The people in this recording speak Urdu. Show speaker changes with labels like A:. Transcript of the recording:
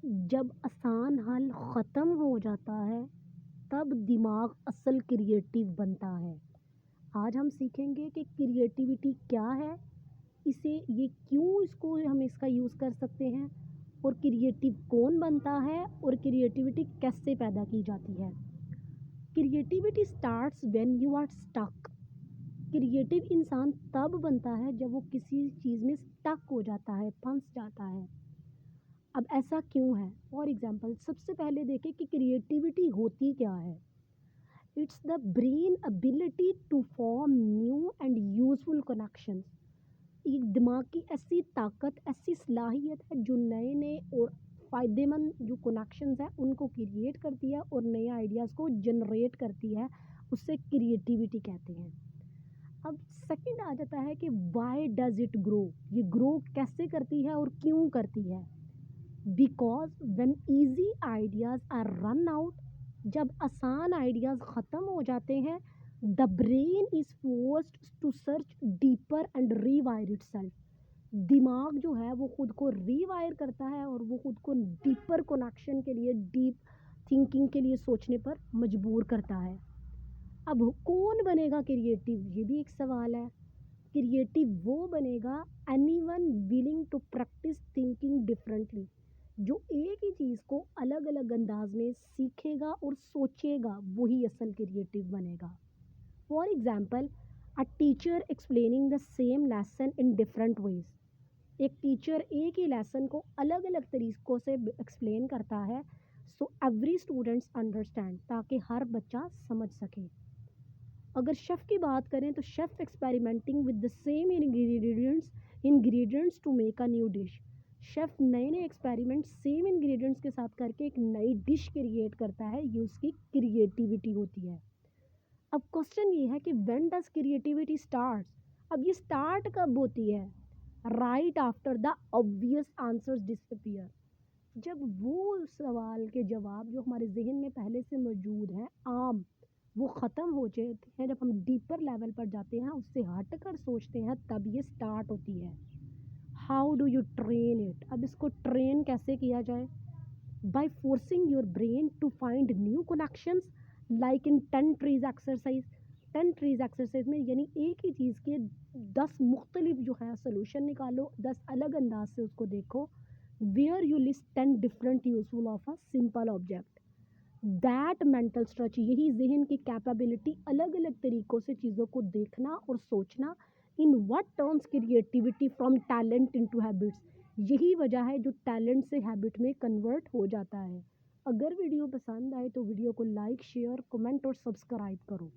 A: جب آسان حل ختم ہو جاتا ہے تب دماغ اصل کریٹیو بنتا ہے۔ آج ہم سیکھیں گے کہ کریٹیوٹی کیا ہے، اس کو ہم اس کا یوز کر سکتے ہیں، اور کریٹیو کون بنتا ہے اور کریٹیوٹی کیسے پیدا کی جاتی ہے۔ Creativity starts when you are stuck. Creative انسان تب بنتا ہے جب وہ کسی چیز میں اسٹک ہو جاتا ہے، پھنس جاتا ہے۔ اب ایسا کیوں ہے؟ فار ایگزامپل سب سے پہلے دیکھیں کہ کریٹیوٹی ہوتی کیا ہے۔ It's the brain ability to form new and useful connections. ایک دماغ کی ایسی طاقت، ایسی صلاحیت ہے جو نئے اور فائدے مند جو کنیکشنز ہیں ان کو کریٹ کرتی ہے اور نئے آئیڈیاز کو جنریٹ کرتی ہے، اس سے کریٹیوٹی کہتے ہیں۔ اب سیکنڈ آ جاتا ہے کہ وائی ڈز اٹ گرو؟ یہ گرو کیسے کرتی ہے اور کیوں کرتی ہے؟ Because when easy ideas are run out, جب آسان آئیڈیاز ختم ہو جاتے ہیں، the brain is forced to search deeper and rewire itself. دماغ جو ہے وہ خود کو ری وائر کرتا ہے اور وہ خود کو ڈیپر کنیکشن کے لیے، ڈیپ تھنکنگ کے لیے سوچنے پر مجبور کرتا ہے۔ اب کون بنے گا کریٹیو؟ یہ بھی ایک سوال ہے۔ کریٹیو وہ بنے گا anyone willing to practise thinking differently, جو ایک ہی چیز کو الگ الگ انداز میں سیکھے گا اور سوچے گا، وہی اصل کریٹیو بنے گا۔ For example a teacher explaining the same lesson in different ways. ایک ٹیچر ایک ہی لیسن کو الگ الگ طریقوں سے ایکسپلین کرتا ہے، سو ایوری اسٹوڈنٹس انڈرسٹینڈ، تاکہ ہر بچہ سمجھ سکے۔ اگر شیف کی بات کریں تو chef experimenting with the same ingredients to make a new dish. Chef نئے ایکسپیریمنٹ سیم انگریڈینٹس کے ساتھ کر کے ایک نئی ڈش کریٹ کرتا ہے، یہ اس کی کریٹیوٹی ہوتی ہے۔ اب کوسچن یہ ہے کہ وین ڈز کریٹیوٹی اسٹارٹس؟ اب یہ اسٹارٹ کب ہوتی ہے؟ Right after the obvious answers disappear۔ جب وہ سوال کے جواب جو ہمارے ذہن میں پہلے سے موجود ہیں عام، وہ ختم ہو جاتے ہیں، جب ہم ڈیپر لیول پر جاتے ہیں، اس سے ہٹ کر سوچتے ہیں، تب یہ اسٹارٹ ہوتی ہے۔ How do you train it? اب اس کو ٹرین کیسے کیا جائے؟ By forcing your brain to find new connections like in 10 tries exercise. 10 tries exercise میں یعنی ایک ہی چیز کے 10 مختلف جو ہے سولوشن نکالو، 10 الگ انداز سے اس کو دیکھو۔ Where you list 10 different useful of a simple object. That mental stretch, یہی ذہن کی کیپیبلٹی الگ الگ طریقوں سے چیزوں کو دیکھنا اور سوچنا، in what turns creativity from talent into habits, یہی وجہ ہے جو ٹیلنٹ سے ہیبٹ میں کنورٹ ہو جاتا ہے۔ اگر ویڈیو پسند آئے تو ویڈیو کو لائک، شیئر، کمنٹ اور سبسکرائب کرو۔